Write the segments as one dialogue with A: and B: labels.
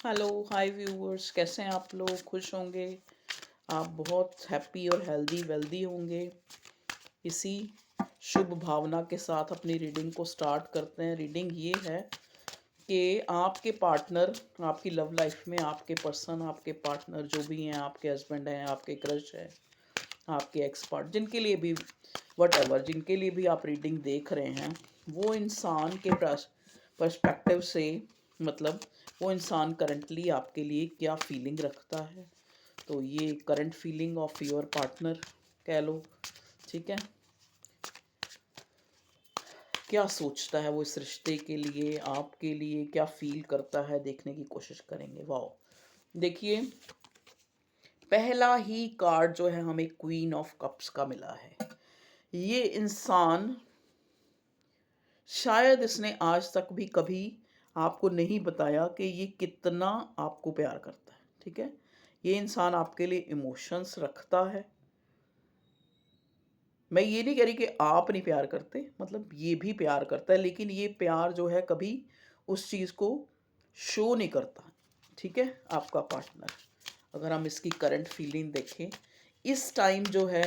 A: Hello hi viewers, कैसे हैं आप लोग? खुश होंगे। आप बहुत हैप्पी और हेल्दी वेल्दी होंगे। इसी शुभ भावना के साथ अपनी रीडिंग को स्टार्ट करते हैं। रीडिंग ये है कि आपके पार्टनर, आपकी लव लाइफ में आपके पर्सन, आपके पार्टनर जो भी हैं, आपके हस्बैंड हैं, आपके क्रश है, आपके एक्सपर्ट, जिनके लिए भी वट एवर, जिनके लिए भी आप रीडिंग देख रहे हैं, वो इंसान के पर्सपेक्टिव से, मतलब वो इंसान करंटली आपके लिए क्या फीलिंग रखता है। तो ये current feeling of your partner कह लो, ठीक है। क्या सोचता है वो इस रिश्ते के लिए, आपके लिए क्या फील करता है, देखने की कोशिश करेंगे। वाओ, देखिए, पहला ही कार्ड जो है हमें क्वीन ऑफ कप्स का मिला है। ये इंसान, शायद इसने आज तक भी कभी आपको नहीं बताया कि ये कितना आपको प्यार करता है, ठीक है। ये इंसान आपके लिए इमोशंस रखता है। मैं ये नहीं कह रही कि आप नहीं प्यार करते, मतलब ये भी प्यार करता है, लेकिन ये प्यार जो है कभी उस चीज़ को शो नहीं करता, ठीक है। आपका पार्टनर, अगर हम इसकी करंट फीलिंग देखें इस टाइम जो है,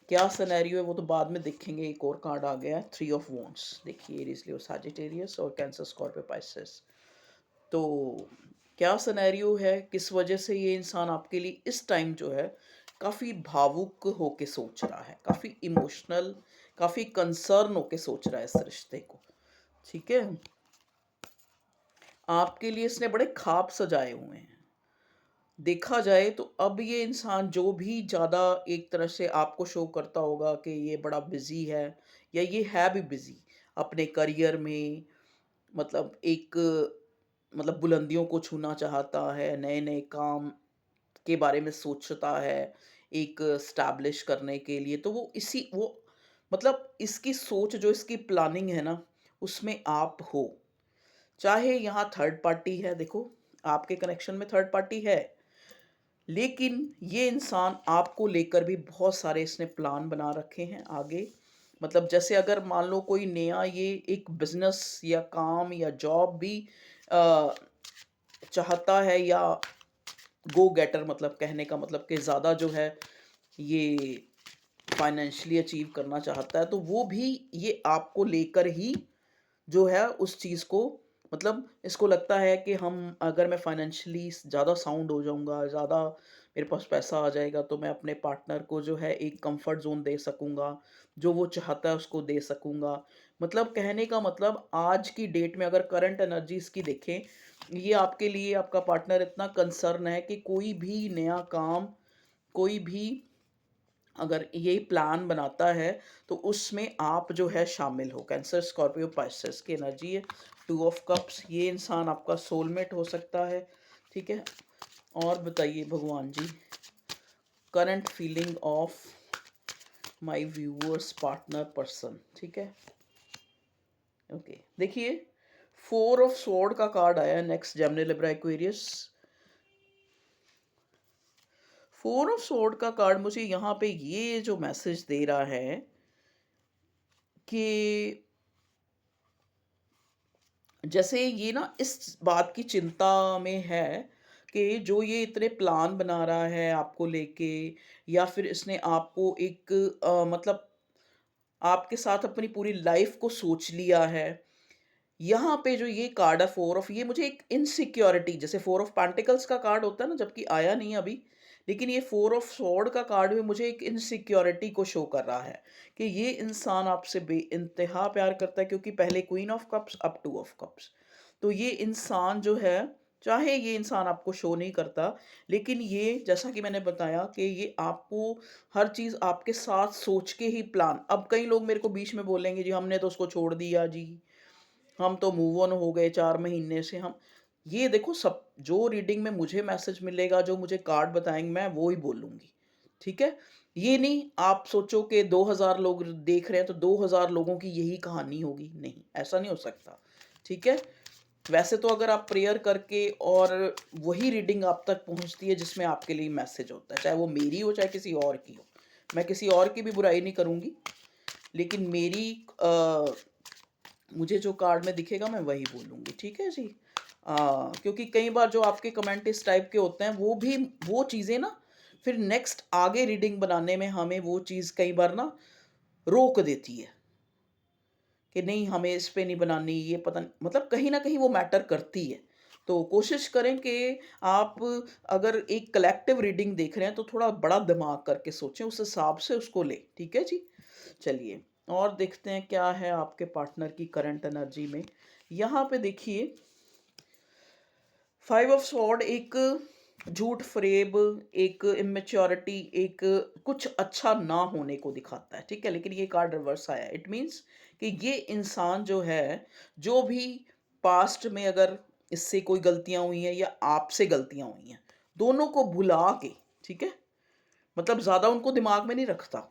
A: क्या सिनेरियो है वो तो बाद में देखेंगे। एक और कार्ड आ गया है, 3 ऑफ वॉन्ड्स। देखिए, एरीज लियो सैजिटेरियस और कैंसर स्कॉर्पियो पाइसेस। तो क्या सिनेरियो है, किस वजह से ये इंसान आपके लिए इस टाइम जो है काफ़ी भावुक होके सोच रहा है, काफ़ी इमोशनल, काफ़ी कंसर्न होके सोच रहा है इस रिश्ते को, ठीक है। आपके लिए इसने बड़े ख्वाब सजाए हुए हैं। देखा जाए तो अब ये इंसान जो भी ज़्यादा एक तरह से आपको शो करता होगा कि ये बड़ा बिज़ी है, या ये है भी बिज़ी अपने करियर में, मतलब एक, मतलब बुलंदियों को छूना चाहता है, नए नए काम के बारे में सोचता है एक स्टैब्लिश करने के लिए। तो वो मतलब इसकी सोच, जो इसकी प्लानिंग है ना, उसमें आप हो। चाहे यहाँ थर्ड पार्टी है, देखो आपके कनेक्शन में थर्ड पार्टी है, लेकिन ये इंसान आपको लेकर भी बहुत सारे इसने प्लान बना रखे हैं आगे। मतलब जैसे अगर मान लो कोई नया ये एक बिजनेस या काम या जॉब भी अ, चाहता है, या गो गेटर, मतलब कहने का मतलब कि ज़्यादा जो है ये फाइनेंशियली अचीव करना चाहता है, तो वो भी ये आपको लेकर ही जो है उस चीज़ को, मतलब इसको लगता है कि हम, अगर मैं फाइनेंशियली ज़्यादा साउंड हो जाऊँगा, ज़्यादा मेरे पास पैसा आ जाएगा, तो मैं अपने पार्टनर को जो है एक कंफर्ट ज़ोन दे सकूँगा, जो वो चाहता है उसको दे सकूँगा। मतलब कहने का मतलब, आज की डेट में अगर करंट एनर्जी इसकी देखें, ये आपके लिए, आपका पार्टनर इतना कंसर्न है कि कोई भी नया काम, कोई भी अगर ये प्लान बनाता है, तो उसमें आप जो है शामिल हो। कैंसर स्कॉर्पियो पाइसेस की एनर्जी है, 2 ऑफ कप्स। ये इंसान आपका सोलमेट हो सकता है, ठीक है। और बताइए भगवान जी, current feeling of my viewers partner person, ठीक है। ओके, देखिए, 4 ऑफ स्वॉर्ड का कार्ड आया next, Gemini Libra Aquarius. 4 of sword का कार्ड मुझे यहाँ पे ये जो मैसेज दे रहा है कि जैसे ये ना इस बात की चिंता में है कि जो ये इतने प्लान बना रहा है आपको लेके, या फिर इसने आपको एक मतलब आपके साथ अपनी पूरी लाइफ को सोच लिया है। यहाँ पे जो ये कार्ड है 4 ऑफ, ये मुझे एक इनसिक्योरिटी, जैसे 4 ऑफ पेंटिकल्स का कार्ड होता है ना, जबकि आया नहीं अभी, लेकिन ये 4 ऑफ स्वॉर्ड का कार्ड भी मुझे एक इनसिक्योरिटी को शो कर रहा है कि ये इंसान आपसे बेइंतहा प्यार करता है, क्योंकि पहले क्वीन ऑफ कप्स, अब 2 ऑफ कप्स। तो ये इंसान जो है, चाहे ये इंसान आपको शो नहीं करता, लेकिन ये, जैसा कि मैंने बताया कि ये आपको हर चीज़ आपके साथ सोच के ही प्लान। अब कई लोग मेरे को बीच में बोलेंगे, जी हमने तो उसको छोड़ दिया जी, हम तो मूव ऑन हो गए 4 महीने से हम। ये देखो, सब जो रीडिंग में मुझे मैसेज मिलेगा, जो मुझे कार्ड बताएँगे, मैं वो ही बोलूँगी, ठीक है? ये नहीं आप सोचो कि 2000 लोग देख रहे हैं तो 2000 लोगों की यही कहानी होगी, नहीं, ऐसा नहीं हो सकता, ठीक है? वैसे तो अगर आप प्रेयर करके, और वही रीडिंग आप तक पहुँचती है जिसमें आपके लिए मैसेज होता है, चाहे वो मेरी हो, चाहे किसी और की हो। मैं किसी और की भी बुराई नहीं करूँगी, लेकिन मेरी मुझे जो कार्ड में दिखेगा मैं वही बोलूँगी, ठीक है जी। क्योंकि कई बार जो आपके कमेंट इस टाइप के होते हैं वो चीज़ें ना फिर नेक्स्ट आगे रीडिंग बनाने में हमें वो चीज़ कई बार ना रोक देती है कि नहीं हमें इस पे नहीं बनानी, ये पता नहीं मतलब कहीं न कहीं वो मैटर करती है। तो कोशिश करें कि आप अगर एक कलेक्टिव रीडिंग देख रहे हैं तो थोड़ा बड़ा दिमाग करके सोचें, उस हिसाब से उसको लें, ठीक है जी? चलिए और देखते हैं क्या है आपके पार्टनर की करंट एनर्जी में। यहाँ पे देखिए 5 ऑफ स्वॉर्ड एक झूठ-फ़रेब, एक इमैच्योरिटी, एक कुछ अच्छा ना होने को दिखाता है, ठीक है? लेकिन ये कार्ड रिवर्स आया है। इट मीन्स कि ये इंसान जो है, जो भी पास्ट में अगर इससे कोई गलतियाँ हुई हैं या आपसे गलतियाँ हुई हैं, दोनों को भुला के, ठीक है? मतलब ज़्यादा उनको दिमाग में नहीं रखता।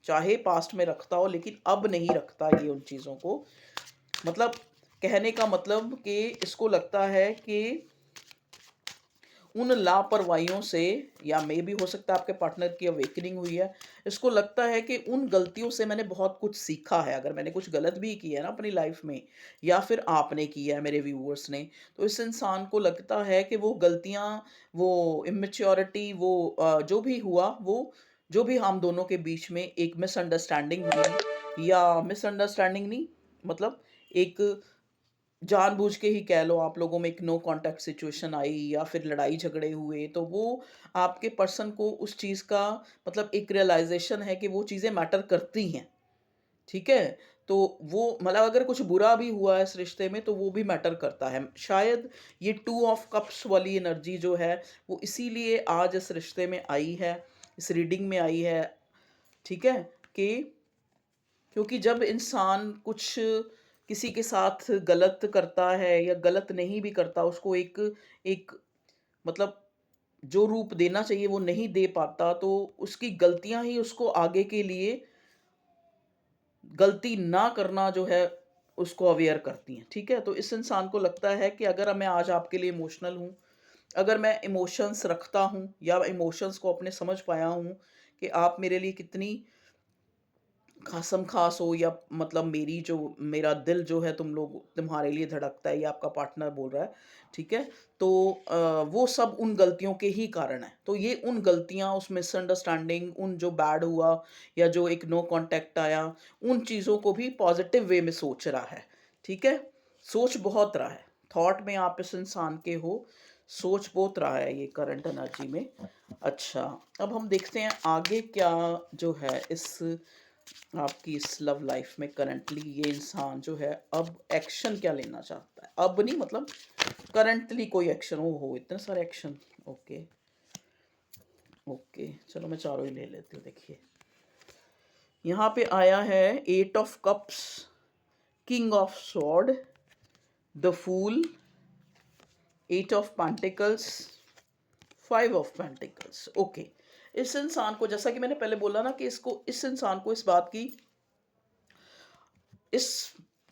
A: चाहे पास्ट में रखता हो लेकिन अब नहीं रखता ये उन चीज़ों को। मतलब कहने का मतलब कि इसको लगता है कि उन लापरवाहियों से या मे भी हो सकता है आपके पार्टनर की अवेकनिंग हुई है। इसको लगता है कि उन गलतियों से मैंने बहुत कुछ सीखा है। अगर मैंने कुछ गलत भी किया है ना अपनी लाइफ में या फिर आपने किया है मेरे व्यूअर्स ने, तो इस इंसान को लगता है कि वो गलतियाँ, वो इमैच्योरिटी, जो भी हुआ, वो जो भी हम दोनों के बीच में एक मिसअंडरस्टैंडिंग हुई या मिसअंडरस्टैंडिंग नहीं, मतलब एक जानबूझ के ही कह लो आप लोगों में एक नो कॉन्टैक्ट सिचुएशन आई या फिर लड़ाई झगड़े हुए, तो वो आपके पर्सन को उस चीज़ का मतलब एक रियलाइज़ेशन है कि वो चीज़ें मैटर करती हैं, ठीक है? तो वो मतलब अगर कुछ बुरा भी हुआ है इस रिश्ते में तो वो भी मैटर करता है। शायद ये 2 ऑफ कप्स वाली एनर्जी जो है वो इसीलिए आज इस रिश्ते में आई है, इस रीडिंग में आई है, ठीक है? कि क्योंकि जब इंसान कुछ किसी के साथ गलत करता है या गलत नहीं भी करता, उसको एक एक मतलब जो रूप देना चाहिए वो नहीं दे पाता, तो उसकी गलतियाँ ही उसको आगे के लिए गलती ना करना जो है उसको अवेयर करती हैं, ठीक है? तो इस इंसान को लगता है कि अगर मैं आज आपके लिए इमोशनल हूँ, अगर मैं इमोशंस रखता हूँ या इमोशंस को अपने समझ पाया हूँ कि आप मेरे लिए कितनी ख़ासम ख़ास हो या मतलब मेरा दिल जो है तुम्हारे लिए धड़कता है, ये आपका पार्टनर बोल रहा है, ठीक है? तो वो सब उन गलतियों के ही कारण है। तो ये उन गलतियाँ, उस मिसअंडरस्टैंडिंग, उन जो बैड हुआ या जो एक नो कॉन्टैक्ट आया, उन चीज़ों को भी पॉज़िटिव वे में सोच रहा है, ठीक है? सोच बहुत रहा है, थॉट में आप इस इंसान के हो, सोच बहुत रहा है ये करंट एनर्जी में। अच्छा, अब हम देखते हैं आगे क्या जो है इस आपकी इस लव लाइफ में करंटली ये इंसान जो है अब एक्शन क्या लेना चाहता है। अब नहीं मतलब करंटली कोई एक्शन, ओ हो इतने सारे एक्शन। ओके, ओके, चलो मैं चारों ही ले लेती हूँ। देखिए यहाँ पे आया है 8 of cups, king of sword, the fool, 8 of pentacles, 5 of pentacles. Okay, इस इंसान को जैसा कि मैंने पहले बोला ना कि इस इंसान को इस बात की, इस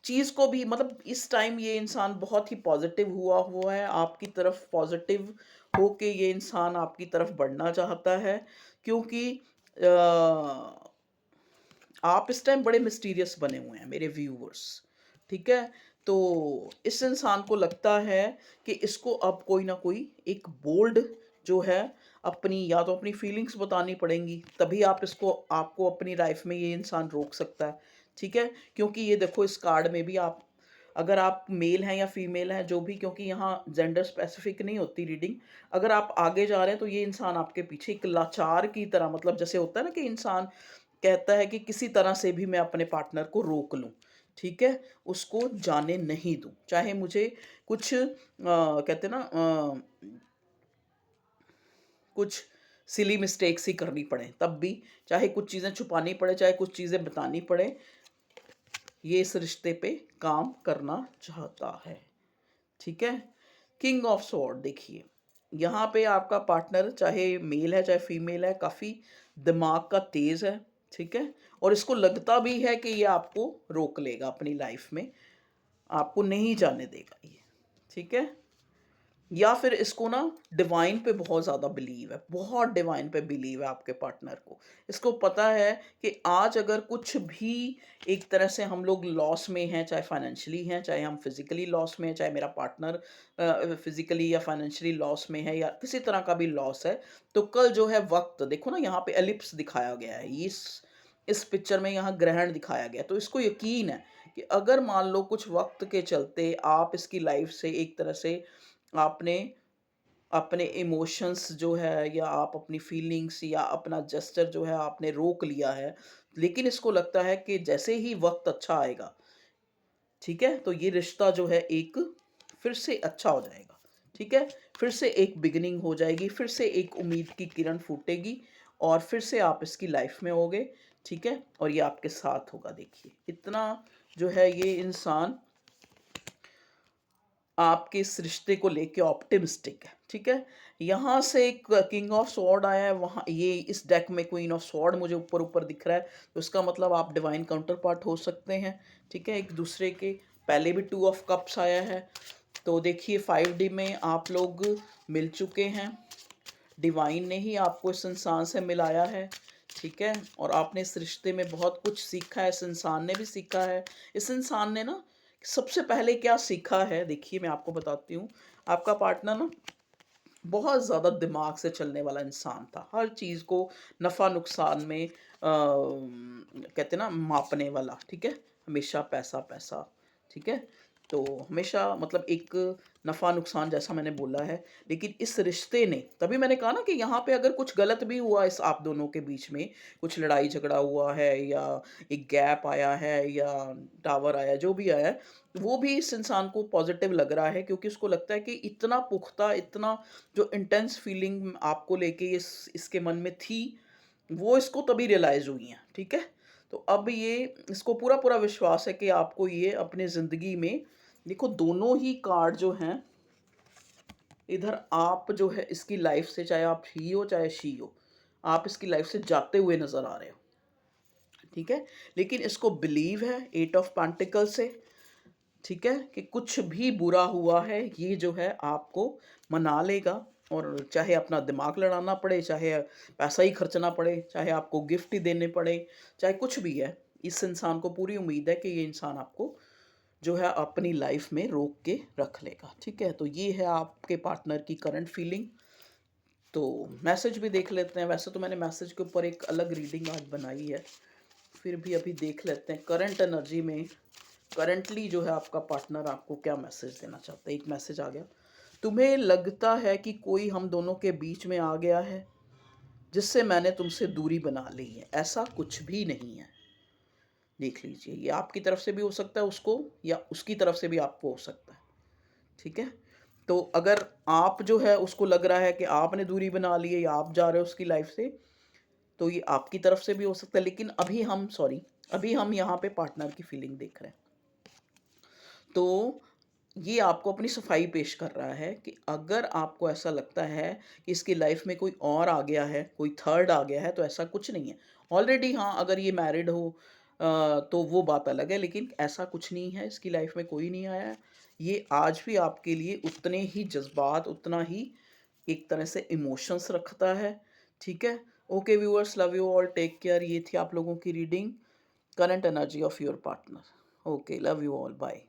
A: चीज़ को भी मतलब इस टाइम ये इंसान बहुत ही पॉजिटिव हुआ हुआ है आपकी तरफ, पॉजिटिव होके ये इंसान आपकी तरफ बढ़ना चाहता है, क्योंकि आप इस टाइम बड़े मिस्टीरियस बने हुए हैं मेरे व्यूअर्स, ठीक है? तो इस इंसान को लगता है कि इसको अब कोई ना कोई एक बोल्ड जो है अपनी, या तो अपनी फीलिंग्स बतानी पड़ेंगी, तभी आपको अपनी लाइफ में ये इंसान रोक सकता है, ठीक है? क्योंकि ये देखो इस कार्ड में भी आप, अगर आप मेल हैं या फीमेल हैं जो भी, क्योंकि यहाँ जेंडर स्पेसिफिक नहीं होती रीडिंग, अगर आप आगे जा रहे हैं तो ये इंसान आपके पीछे एक लाचार की तरह, मतलब जैसे होता है ना कि इंसान कहता है कि किसी तरह से भी मैं अपने पार्टनर को रोक लूं, ठीक है? उसको जाने नहीं दूं, चाहे मुझे कुछ कहते हैं ना कुछ सिली मिस्टेक्स ही करनी पड़े, तब भी चाहे कुछ चीज़ें छुपानी पड़े, चाहे कुछ चीज़ें बतानी पड़े, ये इस रिश्ते पे काम करना चाहता है, ठीक है? किंग ऑफ स्वॉर्ड देखिए, यहाँ पे आपका पार्टनर चाहे मेल है चाहे फीमेल है, काफ़ी दिमाग का तेज़ है, ठीक है? और इसको लगता भी है कि ये आपको रोक लेगा अपनी लाइफ में, आपको नहीं जाने देगा ये, ठीक है? या फिर इसको ना डिवाइन पे बहुत ज़्यादा बिलीव है, बहुत डिवाइन पे बिलीव है आपके पार्टनर को। इसको पता है कि आज अगर कुछ भी एक तरह से हम लोग लॉस में हैं, चाहे फाइनेंशियली हैं, चाहे हम फिज़िकली लॉस में हैं, चाहे मेरा पार्टनर फिज़िकली या फाइनेंशियली लॉस में है या किसी तरह का भी लॉस है, तो कल जो है वक़्त देखो ना यहाँ पे एलिप्स दिखाया गया है। इस पिक्चर में यहाँ ग्रहण दिखाया गया है। तो इसको यकीन है कि अगर मान लो कुछ वक़्त के चलते आप इसकी लाइफ़ से एक तरह से आपने अपने इमोशंस जो है या आप अपनी फीलिंग्स या अपना जेस्चर जो है आपने रोक लिया है, लेकिन इसको लगता है कि जैसे ही वक़्त अच्छा आएगा, ठीक है? तो ये रिश्ता जो है एक फिर से अच्छा हो जाएगा, ठीक है? फिर से एक बिगिनिंग हो जाएगी, फिर से एक उम्मीद की किरण फूटेगी और फिर से आप इसकी लाइफ़ में होगे, ठीक है? और ये आपके साथ होगा देखिए। इतना जो है ये इंसान आपके इस रिश्ते को लेके ऑप्टिमिस्टिक है, ठीक है? यहाँ से एक किंग ऑफ स्वॉर्ड आया है, वहाँ ये इस डेक में क्वीन ऑफ स्वॉर्ड मुझे ऊपर-ऊपर दिख रहा है, तो इसका मतलब आप डिवाइन काउंटर पार्ट हो सकते हैं, ठीक है? एक-दूसरे के पहले भी 2 ऑफ कप्स आया है, तो देखिए 5D में आप लोग मिल चुके हैं, डिवाइन ने ही आपको इस इंसान से मिलाया है, ठीक है? और आपने इस रिश्ते में बहुत कुछ सीखा है, इस इंसान ने भी सीखा है। इस इंसान ने ना सबसे पहले क्या सीखा है देखिए मैं आपको बताती हूँ। आपका पार्टनर ना बहुत ज़्यादा दिमाग से चलने वाला इंसान था। हर चीज़ को नफ़ा-नुकसान में कहते हैं ना मापने वाला, ठीक है? हमेशा पैसा, पैसा, ठीक है? तो हमेशा मतलब एक नफ़ा-नुकसान जैसा मैंने बोला है, लेकिन इस रिश्ते ने तभी मैंने कहा ना कि यहाँ पे अगर कुछ गलत भी हुआ इस आप दोनों के बीच में, कुछ लड़ाई-झगड़ा हुआ है या एक गैप आया है या टावर आया, जो भी आया है, वो भी इस इंसान को पॉज़िटिव लग रहा है क्योंकि उसको लगता है कि इतना पुख्ता, इतना जो इंटेंस फीलिंग आपको लेके इसके मन में थी, वो इसको तभी रियलाइज़ हुई हैं, ठीक है? तो अब ये इसको पूरा-पूरा विश्वास है कि आपको ये अपनी ज़िंदगी में देखो दोनों ही कार्ड जो हैं, इधर आप जो है इसकी लाइफ़ से चाहे आप ही हो चाहे शी हो, आप इसकी लाइफ़ से जाते हुए नज़र आ रहे हो, ठीक है? लेकिन इसको बिलीव है 8 ऑफ पेंटिकल से, ठीक है? कि कुछ भी बुरा हुआ है, ये जो है आपको मना लेगा और चाहे अपना दिमाग लड़ाना पड़े, चाहे पैसा ही खर्चना पड़े, चाहे आपको गिफ्ट ही देने पड़े, चाहे कुछ भी है, इस इंसान को पूरी उम्मीद है कि ये इंसान आपको जो है अपनी लाइफ में रोक के रख लेगा, ठीक है? तो ये है आपके पार्टनर की करंट फीलिंग। तो मैसेज भी देख लेते हैं, वैसे तो मैंने मैसेज के ऊपर एक अलग रीडिंग आज बनाई है, फिर भी अभी देख लेते हैं करंट एनर्जी में करंटली जो है आपका पार्टनर आपको क्या मैसेज देना चाहता है। एक मैसेज आ गया, तुम्हें लगता है कि कोई हम दोनों के बीच में आ गया है जिससे मैंने तुमसे दूरी बना ली है, ऐसा कुछ भी नहीं है। देख लीजिए ये आपकी तरफ से भी हो सकता है उसको या उसकी तरफ से भी आपको हो सकता है, ठीक है? तो अगर आप जो है उसको लग रहा है कि आपने दूरी बना ली है या आप जा रहे हो उसकी लाइफ से, तो ये आपकी तरफ से भी हो सकता है, लेकिन अभी हम यहाँ पे पार्टनर की फीलिंग देख रहे हैं। तो ये आपको अपनी सफाई पेश कर रहा है कि अगर आपको ऐसा लगता है कि इसकी लाइफ में कोई और आ गया है, कोई थर्ड आ गया है, तो ऐसा कुछ नहीं है। ऑलरेडी हाँ, अगर ये मैरिड हो तो वो बात अलग है, लेकिन ऐसा कुछ नहीं है, इसकी लाइफ में कोई नहीं आया है। ये आज भी आपके लिए उतने ही जज़्बात, उतना ही एक तरह से इमोशंस रखता है, ठीक है? Okay viewers, love you all, take care. ये थी आप लोगों की reading, current energy of your partner. Okay, love you all, bye.